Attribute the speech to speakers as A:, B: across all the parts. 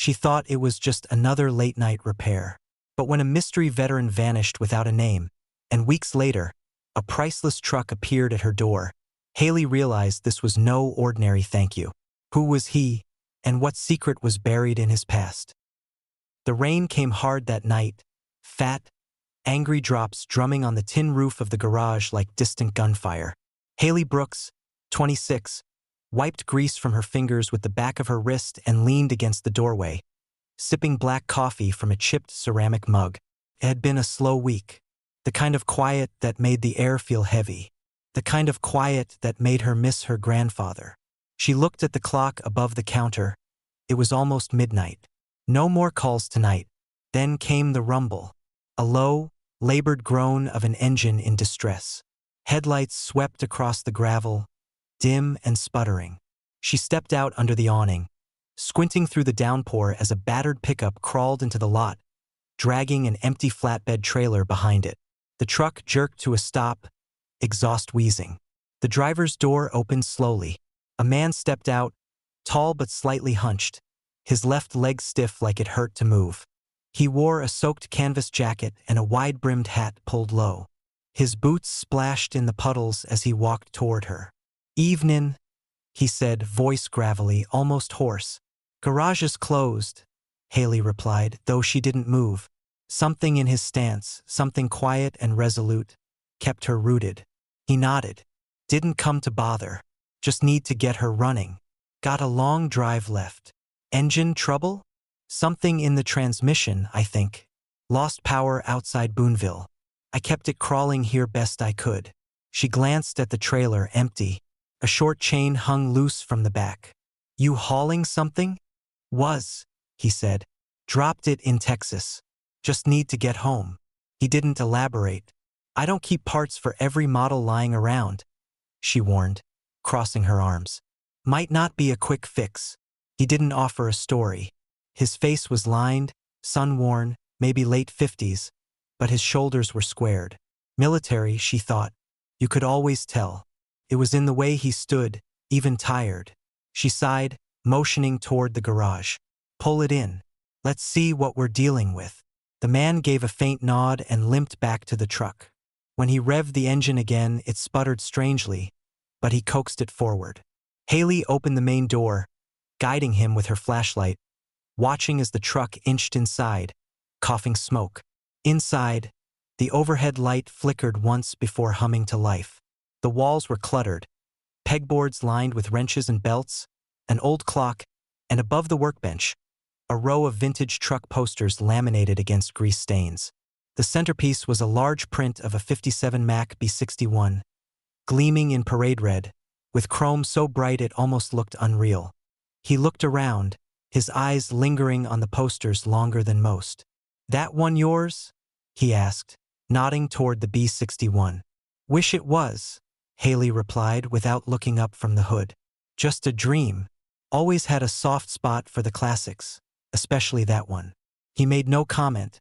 A: She thought it was just another late-night repair. But when a mystery veteran vanished without a name, and weeks later, a priceless truck appeared at her door, Haley realized this was no ordinary thank you. Who was he, and what secret was buried in his past? The rain came hard that night, fat, angry drops drumming on the tin roof of the garage like distant gunfire. Haley Brooks, 26, wiped grease from her fingers with the back of her wrist and leaned against the doorway, sipping black coffee from a chipped ceramic mug. It had been a slow week, the kind of quiet that made the air feel heavy, the kind of quiet that made her miss her grandfather. She looked at the clock above the counter. It was almost midnight. No more calls tonight. Then came the rumble, a low, labored groan of an engine in distress. Headlights swept across the gravel, dim and sputtering. She stepped out under the awning, squinting through the downpour as a battered pickup crawled into the lot, dragging an empty flatbed trailer behind it. The truck jerked to a stop, exhaust wheezing. The driver's door opened slowly. A man stepped out, tall but slightly hunched, his left leg stiff like it hurt to move. He wore a soaked canvas jacket and a wide-brimmed hat pulled low. His boots splashed in the puddles as he walked toward her. "Evenin'," he said, voice gravelly, almost hoarse. "Garage is closed," Haley replied, though she didn't move. Something in his stance, something quiet and resolute, kept her rooted. He nodded. "Didn't come to bother. Just need to get her running. Got a long drive left." "Engine trouble?" "Something in the transmission, I think. Lost power outside Boonville. I kept it crawling here best I could." She glanced at the trailer, empty. A short chain hung loose from the back. "You hauling something?" "Was," he said. "Dropped it in Texas. Just need to get home." He didn't elaborate. "I don't keep parts for every model lying around," she warned, crossing her arms. "Might not be a quick fix." He didn't offer a story. His face was lined, sun-worn, maybe late 50s, but his shoulders were squared. Military, she thought. You could always tell. It was in the way he stood, even tired. She sighed, motioning toward the garage. "Pull it in. Let's see what we're dealing with." The man gave a faint nod and limped back to the truck. When he revved the engine again, it sputtered strangely, but he coaxed it forward. Haley opened the main door, guiding him with her flashlight, watching as the truck inched inside, coughing smoke. Inside, the overhead light flickered once before humming to life. The walls were cluttered, pegboards lined with wrenches and belts, an old clock, and above the workbench, a row of vintage truck posters laminated against grease stains. The centerpiece was a large print of a '57 Mack B61, gleaming in parade red, with chrome so bright it almost looked unreal. He looked around, his eyes lingering on the posters longer than most. "That one yours?" he asked, nodding toward the B61. "Wish it was," Haley replied without looking up from the hood. "Just a dream. Always had a soft spot for the classics, especially that one." He made no comment,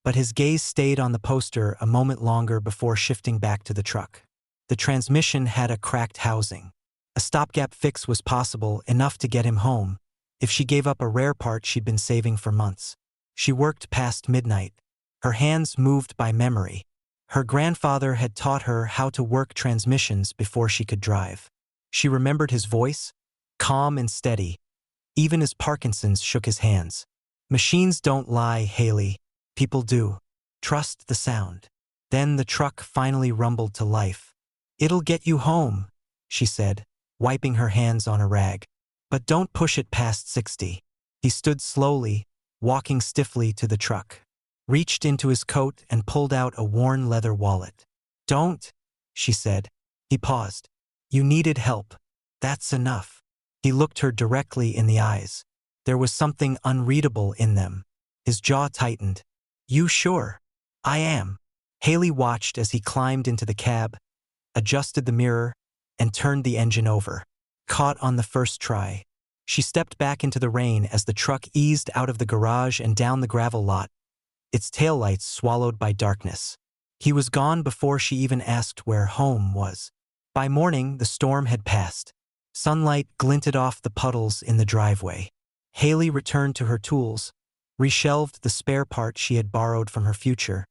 A: but his gaze stayed on the poster a moment longer before shifting back to the truck. The transmission had a cracked housing. A stopgap fix was possible, enough to get him home, if she gave up a rare part she'd been saving for months. She worked past midnight, her hands moved by memory. Her grandfather had taught her how to work transmissions before she could drive. She remembered his voice, calm and steady, even as Parkinson's shook his hands. "Machines don't lie, Haley. People do. Trust the sound." Then the truck finally rumbled to life. "It'll get you home," she said, wiping her hands on a rag. "But don't push it past 60. He stood slowly, walking stiffly to the truck, reached into his coat and pulled out a worn leather wallet. "Don't," she said. He paused. "You needed help. That's enough." He looked her directly in the eyes. There was something unreadable in them. His jaw tightened. "You sure?" "I am." Haley watched as he climbed into the cab, adjusted the mirror, and turned the engine over. Caught on the first try. She stepped back into the rain as the truck eased out of the garage and down the gravel lot, its taillights swallowed by darkness. He was gone before she even asked where home was. By morning, the storm had passed. Sunlight glinted off the puddles in the driveway. Haley returned to her tools, reshelved the spare part she had borrowed from her future,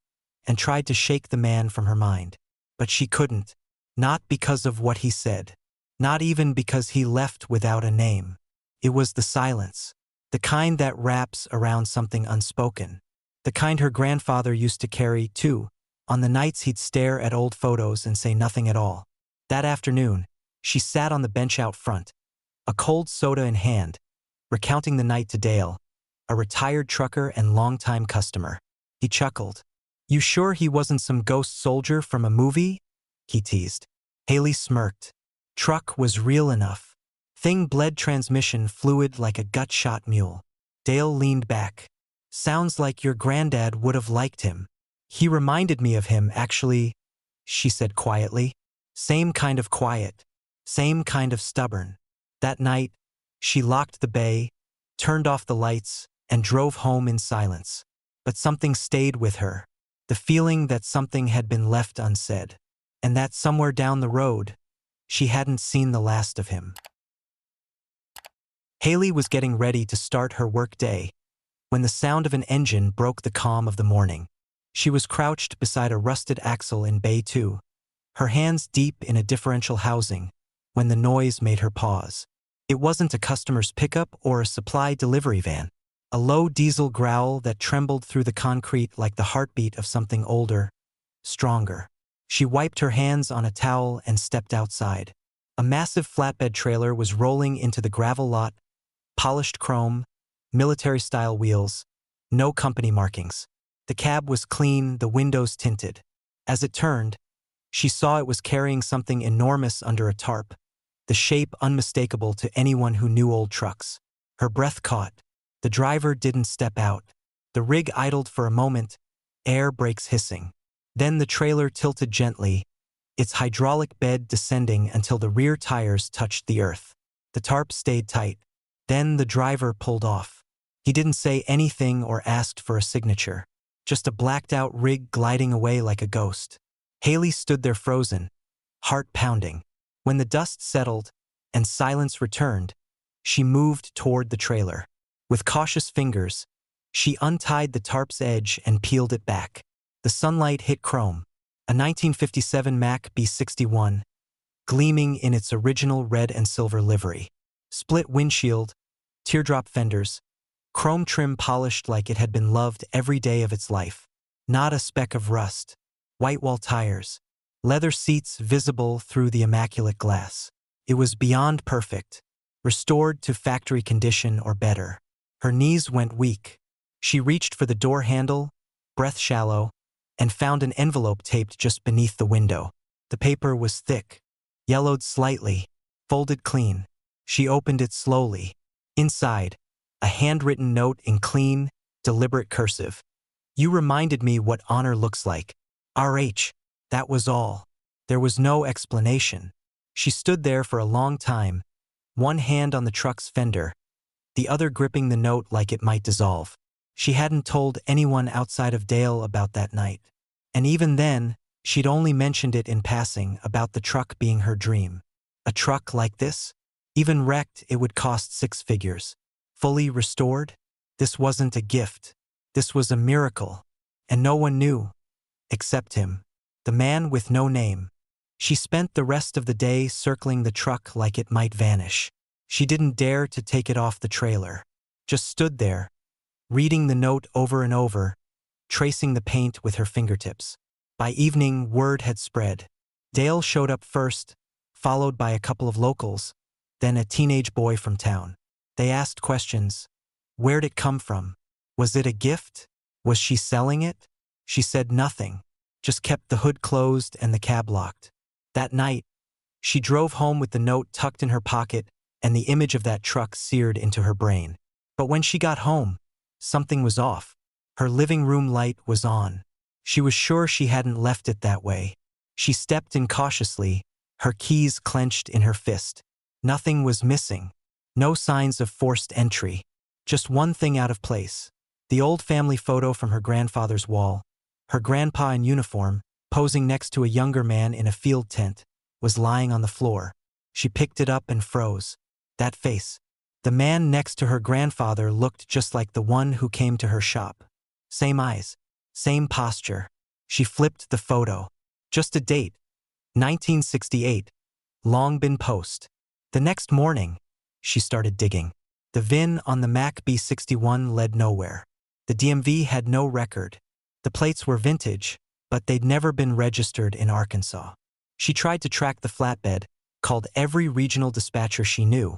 A: and tried to shake the man from her mind. But she couldn't. Not because of what he said. Not even because he left without a name. It was the silence. The kind that wraps around something unspoken. The kind her grandfather used to carry, too, on the nights he'd stare at old photos and say nothing at all. That afternoon, she sat on the bench out front, a cold soda in hand, recounting the night to Dale, a retired trucker and longtime customer. He chuckled. "You sure he wasn't some ghost soldier from a movie?" he teased. Haley smirked. Truck was real enough. Thing bled transmission fluid like a gut-shot mule. Dale leaned back. "Sounds like your granddad would have liked him." "He reminded me of him, actually," she said quietly. Same kind of quiet. Same kind of stubborn. That night, she locked the bay, turned off the lights, and drove home in silence. But something stayed with her. The feeling that something had been left unsaid. And that somewhere down the road, she hadn't seen the last of him. Haley was getting ready to start her work day when the sound of an engine broke the calm of the morning. She was crouched beside a rusted axle in Bay 2, her hands deep in a differential housing, when the noise made her pause. It wasn't a customer's pickup or a supply delivery van. A low diesel growl that trembled through the concrete like the heartbeat of something older, stronger. She wiped her hands on a towel and stepped outside. A massive flatbed trailer was rolling into the gravel lot, polished chrome, military-style wheels, no company markings. The cab was clean, the windows tinted. As it turned, she saw it was carrying something enormous under a tarp, the shape unmistakable to anyone who knew old trucks. Her breath caught. The driver didn't step out. The rig idled for a moment, air brakes hissing. Then the trailer tilted gently, its hydraulic bed descending until the rear tires touched the earth. The tarp stayed tight. Then the driver pulled off. He didn't say anything or asked for a signature. Just a blacked-out rig gliding away like a ghost. Haley stood there frozen, heart pounding. When the dust settled and silence returned, she moved toward the trailer. With cautious fingers, she untied the tarp's edge and peeled it back. The sunlight hit chrome, a 1957 Mack B61, gleaming in its original red and silver livery. Split windshield, teardrop fenders, chrome trim polished like it had been loved every day of its life. Not a speck of rust. White wall tires, leather seats visible through the immaculate glass. It was beyond perfect, restored to factory condition or better. Her knees went weak. She reached for the door handle, breath shallow, and found an envelope taped just beneath the window. The paper was thick, yellowed slightly, folded clean. She opened it slowly. Inside, a handwritten note in clean, deliberate cursive. "You reminded me what honor looks like. RH." That was all. There was no explanation. She stood there for a long time, one hand on the truck's fender, the other gripping the note like it might dissolve. She hadn't told anyone outside of Dale about that night. And even then, she'd only mentioned it in passing about the truck being her dream. A truck like this? Even wrecked, it would cost 6 figures. Fully restored? This wasn't a gift. This was a miracle. And no one knew. Except him. The man with no name. She spent the rest of the day circling the truck like it might vanish. She didn't dare to take it off the trailer. Just stood there, reading the note over and over, tracing the paint with her fingertips. By evening, word had spread. Dale showed up first, followed by a couple of locals, then a teenage boy from town. They asked questions. Where'd it come from? Was it a gift? Was she selling it? She said nothing, just kept the hood closed and the cab locked. That night, she drove home with the note tucked in her pocket and the image of that truck seared into her brain. But when she got home, something was off. Her living room light was on. She was sure she hadn't left it that way. She stepped in cautiously, her keys clenched in her fist. Nothing was missing. No signs of forced entry. Just one thing out of place. The old family photo from her grandfather's wall. Her grandpa in uniform, posing next to a younger man in a field tent, was lying on the floor. She picked it up and froze. That face. The man next to her grandfather looked just like the one who came to her shop. Same eyes, same posture. She flipped the photo. Just a date, 1968, long been post. The next morning, she started digging. The VIN on the Mac B61 led nowhere. The DMV had no record. The plates were vintage, but they'd never been registered in Arkansas. She tried to track the flatbed, called every regional dispatcher she knew,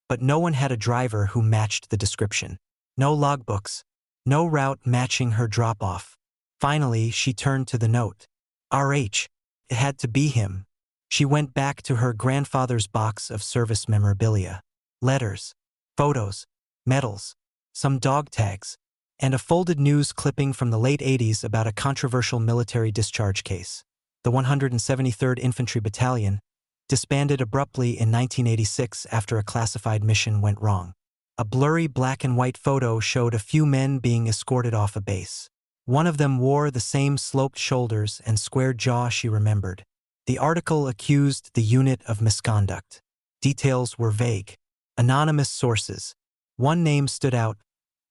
A: but no one had a driver who matched the description. No logbooks, no route matching her drop-off. Finally, she turned to the note. RH. It had to be him. She went back to her grandfather's box of service memorabilia. Letters, photos, medals, some dog tags, and a folded news clipping from the late 80s about a controversial military discharge case. The 173rd Infantry Battalion disbanded abruptly in 1986 after a classified mission went wrong. A blurry black and white photo showed a few men being escorted off a base. One of them wore the same sloped shoulders and square jaw she remembered. The article accused the unit of misconduct. Details were vague. Anonymous sources. One name stood out: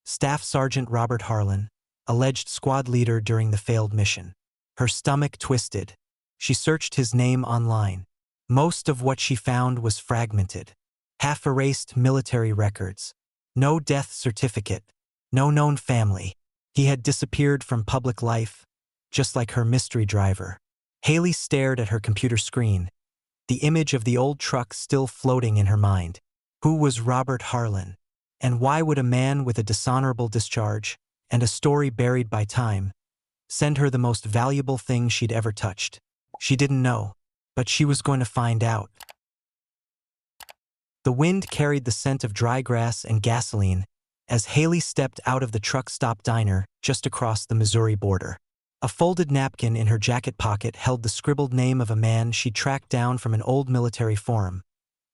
A: Staff Sergeant Robert Harlan, alleged squad leader during the failed mission. Her stomach twisted. She searched his name online. Most of what she found was fragmented. Half-erased military records. No death certificate. No known family. He had disappeared from public life, just like her mystery driver. Haley stared at her computer screen, the image of the old truck still floating in her mind. Who was Robert Harlan? And why would a man with a dishonorable discharge and a story buried by time send her the most valuable thing she'd ever touched? She didn't know, but she was going to find out. The wind carried the scent of dry grass and gasoline as Haley stepped out of the truck stop diner just across the Missouri border. A folded napkin in her jacket pocket held the scribbled name of a man she'd tracked down from an old military forum,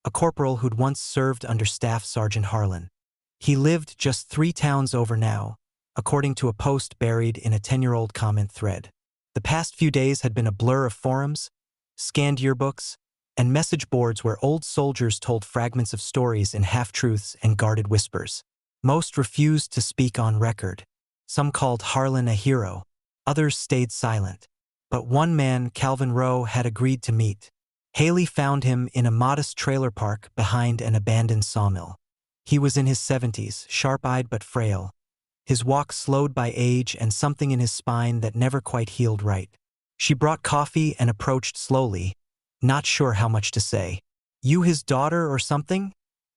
A: a corporal who'd once served under Staff Sergeant Harlan. He lived just 3 towns over now, according to a post buried in a 10-year-old comment thread. The past few days had been a blur of forums, scanned yearbooks, and message boards where old soldiers told fragments of stories in half-truths and guarded whispers. Most refused to speak on record. Some called Harlan a hero. Others stayed silent. But one man, Calvin Rowe, had agreed to meet. Haley found him in a modest trailer park behind an abandoned sawmill. He was in his 70s, sharp-eyed but frail. His walk slowed by age and something in his spine that never quite healed right. She brought coffee and approached slowly, not sure how much to say. "You his daughter or something?"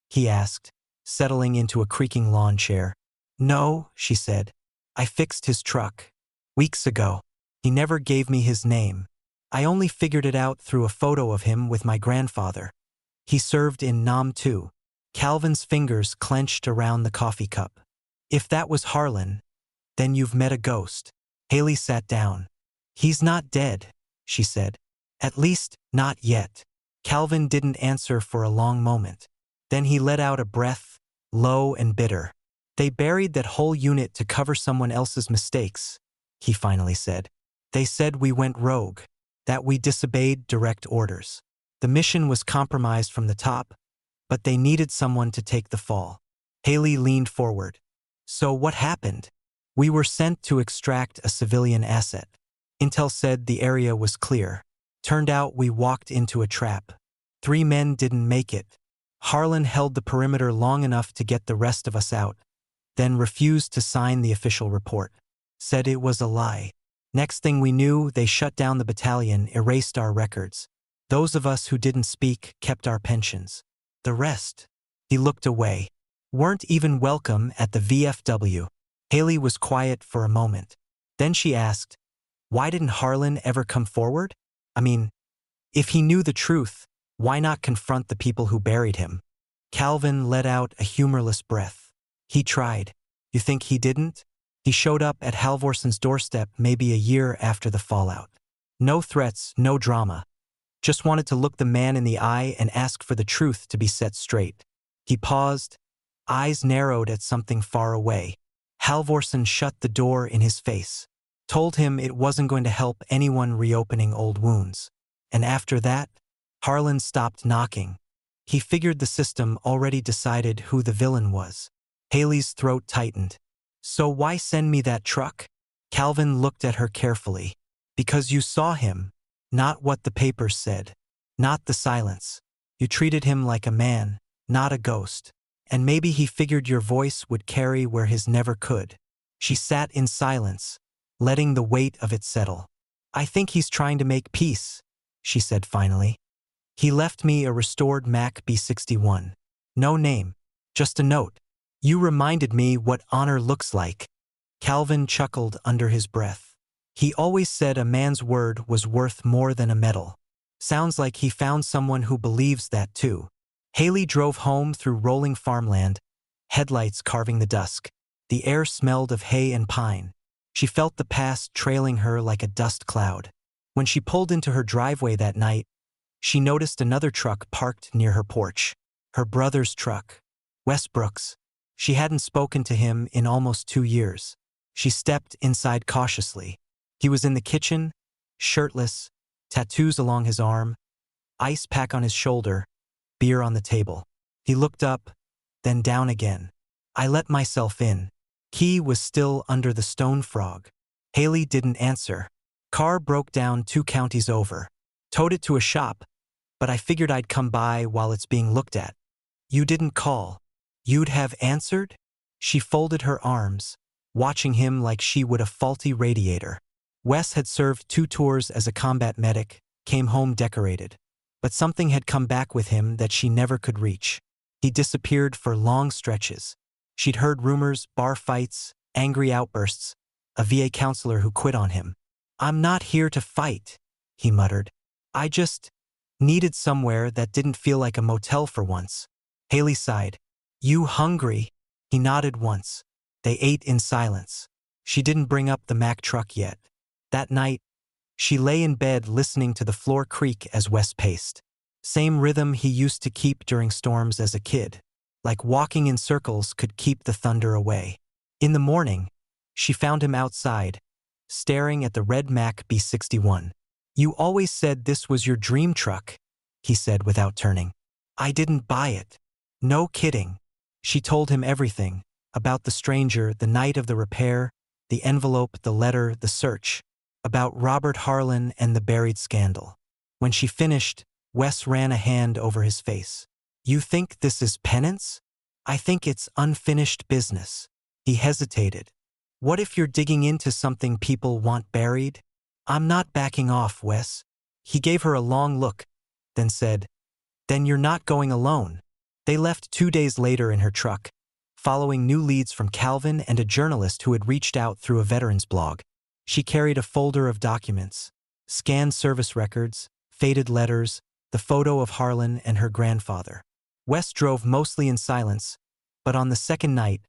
A: he asked, settling into a creaking lawn chair. "No," she said. "I fixed his truck. Weeks ago. He never gave me his name. I only figured it out through a photo of him with my grandfather. He served in Nam too." Calvin's fingers clenched around the coffee cup. "If that was Harlan, then you've met a ghost." Haley sat down. "He's not dead," she said. "At least, not yet." Calvin didn't answer for a long moment. Then he let out a breath, low and bitter. "They buried that whole unit to cover someone else's mistakes," he finally said. "They said we went rogue, that we disobeyed direct orders. The mission was compromised from the top, but they needed someone to take the fall." Haley leaned forward. "So what happened?" "We were sent to extract a civilian asset. Intel said the area was clear. Turned out we walked into a trap. 3 men didn't make it. Harlan held the perimeter long enough to get the rest of us out, then refused to sign the official report. Said it was a lie. Next thing we knew, they shut down the battalion, erased our records. Those of us who didn't speak kept our pensions. The rest," he looked away, "weren't even welcome at the VFW." Haley was quiet for a moment. Then she asked, "Why didn't Harlan ever come forward? I mean, if he knew the truth, why not confront the people who buried him?" Calvin let out a humorless breath. "He tried. You think he didn't? He showed up at Halvorson's doorstep maybe a year after the fallout. No threats, no drama. Just wanted to look the man in the eye and ask for the truth to be set straight." He paused, eyes narrowed at something far away. Halvorson shut the door in his face. Told him it wasn't going to help anyone reopening old wounds. And after that, Harlan stopped knocking. He figured the system already decided who the villain was. Haley's throat tightened. So why send me that truck? Calvin looked at her carefully. Because you saw him, not what the papers said, not the silence. You treated him like a man, not a ghost. And maybe he figured your voice would carry where his never could. She sat in silence, letting the weight of it settle. I think he's trying to make peace, she said finally. He left me a restored Mac B61. No name, just a note. You reminded me what honor looks like. Calvin chuckled under his breath. He always said a man's word was worth more than a medal. Sounds like he found someone who believes that too. Haley drove home through rolling farmland, headlights carving the dusk. The air smelled of hay and pine. She felt the past trailing her like a dust cloud. When she pulled into her driveway that night, she noticed another truck parked near her porch. Her brother's truck. Wes Brooks. She hadn't spoken to him in almost 2 years. She stepped inside cautiously. He was in the kitchen, shirtless, tattoos along his arm, ice pack on his shoulder, beer on the table. He looked up, then down again. I let myself in. Key was still under the stone frog. Haley didn't answer. Car broke down 2 counties over. Towed it to a shop, but I figured I'd come by while it's being looked at. You didn't call. You'd have answered? She folded her arms, watching him like she would a faulty radiator. Wes had served 2 tours as a combat medic, came home decorated. But something had come back with him that she never could reach. He disappeared for long stretches. She'd heard rumors, bar fights, angry outbursts, a VA counselor who quit on him. I'm not here to fight, he muttered. I just needed somewhere that didn't feel like a motel for once. Haley sighed. You hungry? He nodded once. They ate in silence. She didn't bring up the Mack truck yet. That night, she lay in bed listening to the floor creak as Wes paced. Same rhythm he used to keep during storms as a kid. Like walking in circles could keep the thunder away. In the morning, she found him outside, staring at the red Mack B61. You always said this was your dream truck, he said without turning. I didn't buy it. No kidding. She told him everything, about the stranger, the night of the repair, the envelope, the letter, the search, about Robert Harlan and the buried scandal. When she finished, Wes ran a hand over his face. You think this is penance? I think it's unfinished business. He hesitated. What if you're digging into something people want buried? I'm not backing off, Wes. He gave her a long look, then said, Then you're not going alone. They left 2 days later in her truck, following new leads from Calvin and a journalist who had reached out through a veterans blog. She carried a folder of documents, scanned service records, faded letters, the photo of Harlan and her grandfather. Wes drove mostly in silence, but on the second night,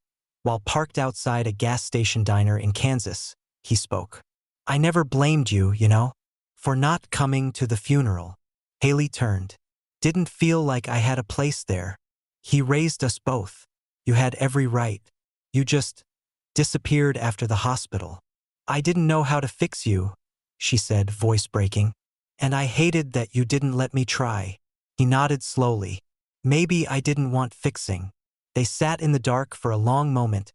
A: while parked outside a gas station diner in Kansas, he spoke. I never blamed you, for not coming to the funeral. Haley turned. Didn't feel like I had a place there. He raised us both. You had every right. You just disappeared after the hospital. I didn't know how to fix you, she said, voice breaking. And I hated that you didn't let me try. He nodded slowly. Maybe I didn't want fixing. They sat in the dark for a long moment,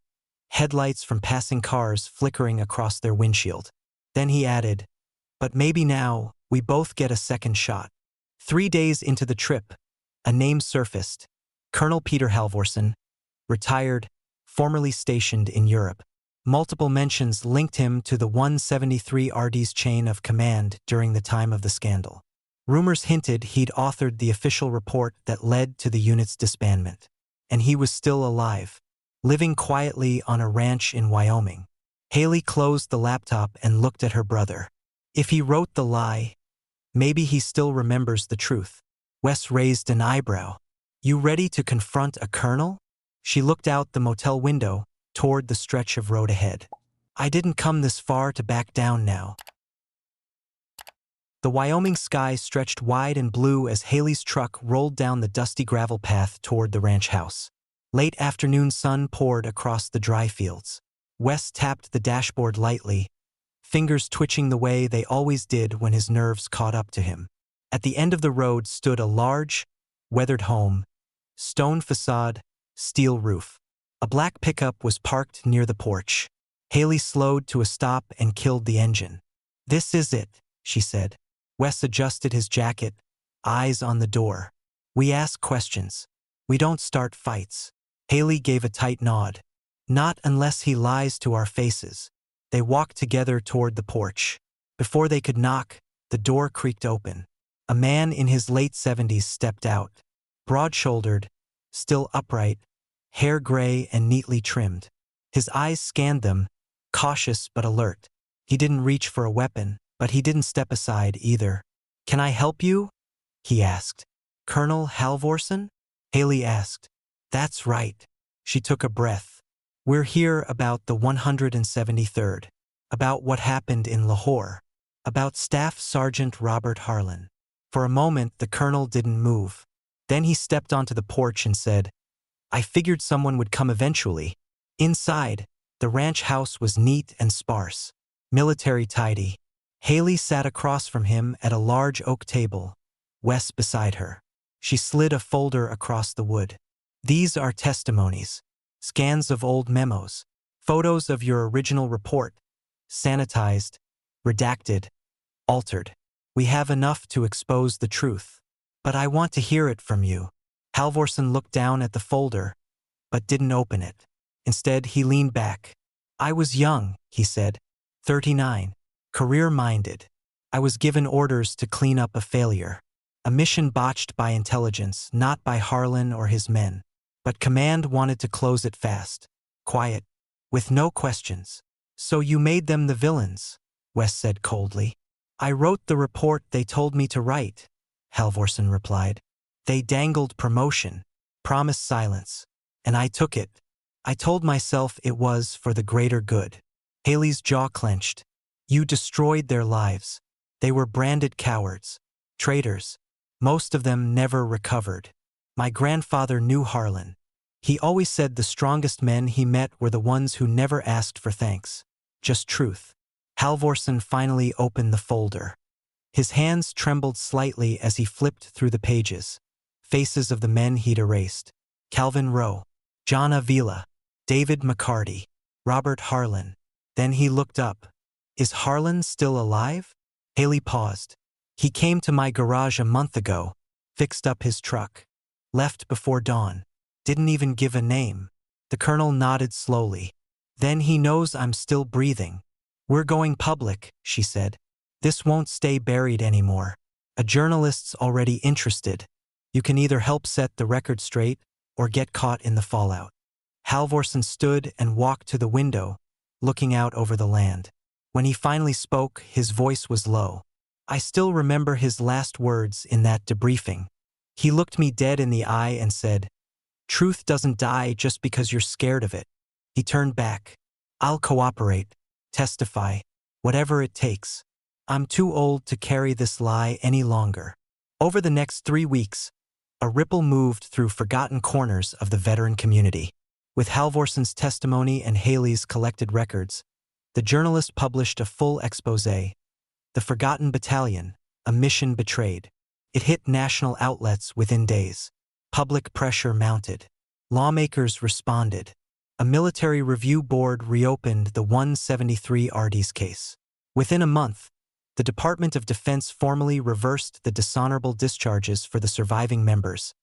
A: headlights from passing cars flickering across their windshield. Then he added, But maybe now we both get a second shot. 3 days into the trip, a name surfaced. Colonel Peter Halvorsen, retired, formerly stationed in Europe. Multiple mentions linked him to the 173 RD's chain of command during the time of the scandal. Rumors hinted he'd authored the official report that led to the unit's disbandment. And he was still alive, living quietly on a ranch in Wyoming. Haley closed the laptop and looked at her brother. If he wrote the lie, maybe he still remembers the truth. Wes raised an eyebrow. You ready to confront a colonel? She looked out the motel window, toward the stretch of road ahead. I didn't come this far to back down now. The Wyoming sky stretched wide and blue as Haley's truck rolled down the dusty gravel path toward the ranch house. Late afternoon sun poured across the dry fields. Wes tapped the dashboard lightly, fingers twitching the way they always did when his nerves caught up to him. At the end of the road stood a large, weathered home, stone facade, steel roof. A black pickup was parked near the porch. Haley slowed to a stop and killed the engine. "This is it," she said. Wes adjusted his jacket, eyes on the door. "We ask questions. We don't start fights." Haley gave a tight nod. "Not unless he lies to our faces." They walked together toward the porch. Before they could knock, the door creaked open. A man in his late 70s stepped out. Broad-shouldered, still upright, hair gray and neatly trimmed. His eyes scanned them, cautious but alert. He didn't reach for a weapon, but he didn't step aside either. "Can I help you?" he asked. "Colonel Halvorsen?" Haley asked. "That's right." She took a breath. "We're here about the 173rd. About what happened in Lahore. About Staff Sergeant Robert Harlan." For a moment, the colonel didn't move. Then he stepped onto the porch and said, "I figured someone would come eventually." Inside, the ranch house was neat and sparse, military tidy. Haley sat across from him at a large oak table, Wes beside her. She slid a folder across the wood. "These are testimonies, scans of old memos, photos of your original report, sanitized, redacted, altered. We have enough to expose the truth. But I want to hear it from you." Halvorsen looked down at the folder, but didn't open it. Instead, he leaned back. "I was young," he said, 39, career-minded. "I was given orders to clean up a failure. A mission botched by intelligence, not by Harlan or his men. But command wanted to close it fast, quiet, with no questions. So you made them the villains," Wes said coldly. "I wrote the report they told me to write," Halvorsen replied. "They dangled promotion, promised silence, and I took it. I told myself it was for the greater good." Haley's jaw clenched. "You destroyed their lives. They were branded cowards, traitors. Most of them never recovered. My grandfather knew Harlan. He always said the strongest men he met were the ones who never asked for thanks. Just truth." Halvorsen finally opened the folder. His hands trembled slightly as he flipped through the pages. Faces of the men he'd erased. Calvin Rowe, John Avila, David McCarty, Robert Harlan. Then he looked up. "Is Harlan still alive?" Haley paused. "He came to my garage a month ago, fixed up his truck. Left before dawn. Didn't even give a name." The colonel nodded slowly. "Then he knows I'm still breathing." "We're going public," she said. "This won't stay buried anymore. A journalist's already interested. You can either help set the record straight or get caught in the fallout." Halvorsen stood and walked to the window, looking out over the land. When he finally spoke, his voice was low. I still remember his last words in that debriefing. He looked me dead in the eye and said, "Truth doesn't die just because you're scared of it." He turned back. "I'll cooperate, testify, whatever it takes. I'm too old to carry this lie any longer." Over the next 3 weeks, a ripple moved through forgotten corners of the veteran community. With Halvorsen's testimony and Haley's collected records, the journalist published a full exposé, "The Forgotten Battalion, a Mission Betrayed." It hit national outlets within days. Public pressure mounted. Lawmakers responded. A military review board reopened the 173 RD's case. Within a month, the Department of Defense formally reversed the dishonorable discharges for the surviving members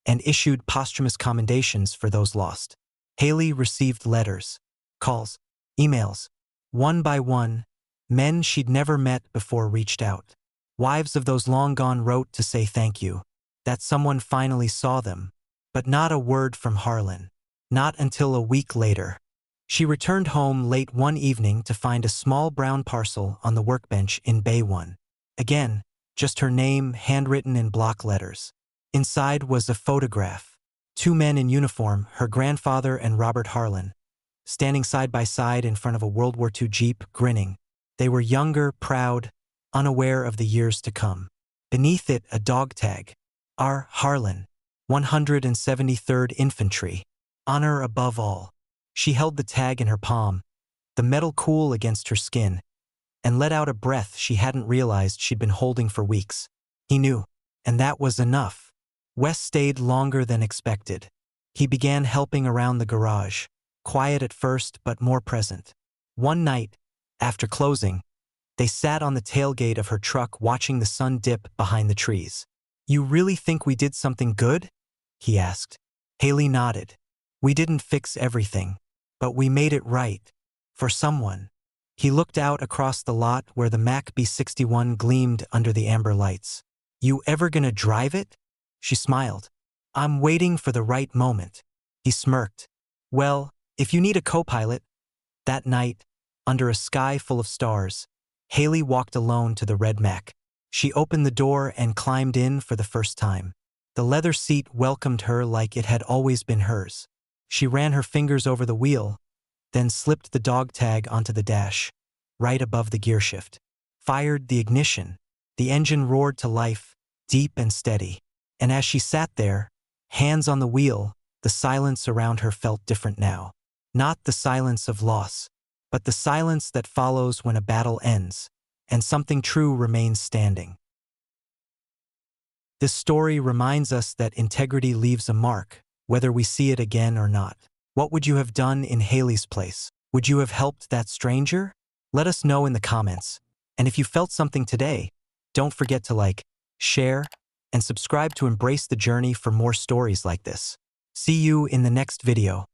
A: and issued posthumous commendations for those lost. Haley received letters, calls, emails. One by one, men she'd never met before reached out. Wives of those long gone wrote to say thank you, that someone finally saw them. But not a word from Harlan. Not until a week later. She returned home late one evening to find a small brown parcel on the workbench in Bay 1. Again, just her name handwritten in block letters. Inside was a photograph. 2 men in uniform, her grandfather and Robert Harlan, standing side by side in front of a World War II Jeep, grinning. They were younger, proud, unaware of the years to come. Beneath it, a dog tag. R. Harlan, 173rd Infantry. Honor above all. She held the tag in her palm, the metal cool against her skin, and let out a breath she hadn't realized she'd been holding for weeks. He knew, and that was enough. Wes stayed longer than expected. He began helping around the garage, quiet at first but more present. One night, after closing, they sat on the tailgate of her truck watching the sun dip behind the trees. "You really think we did something good?" he asked. Haley nodded. "We didn't fix everything, but we made it right. For someone." He looked out across the lot where the Mac B61 gleamed under the amber lights. "You ever gonna drive it?" She smiled. "I'm waiting for the right moment." He smirked. "Well, if you need a co-pilot." That night, under a sky full of stars, Haley walked alone to the red Mac. She opened the door and climbed in for the first time. The leather seat welcomed her like it had always been hers. She ran her fingers over the wheel, then slipped the dog tag onto the dash, right above the gearshift. Fired the ignition. The engine roared to life, deep and steady. And as she sat there, hands on the wheel, the silence around her felt different now. Not the silence of loss, but the silence that follows when a battle ends, and something true remains standing. This story reminds us that integrity leaves a mark, whether we see it again or not. What would you have done in Haley's place? Would you have helped that stranger? Let us know in the comments. And if you felt something today, don't forget to like, share, and subscribe to embrace the journey for more stories like this. See you in the next video.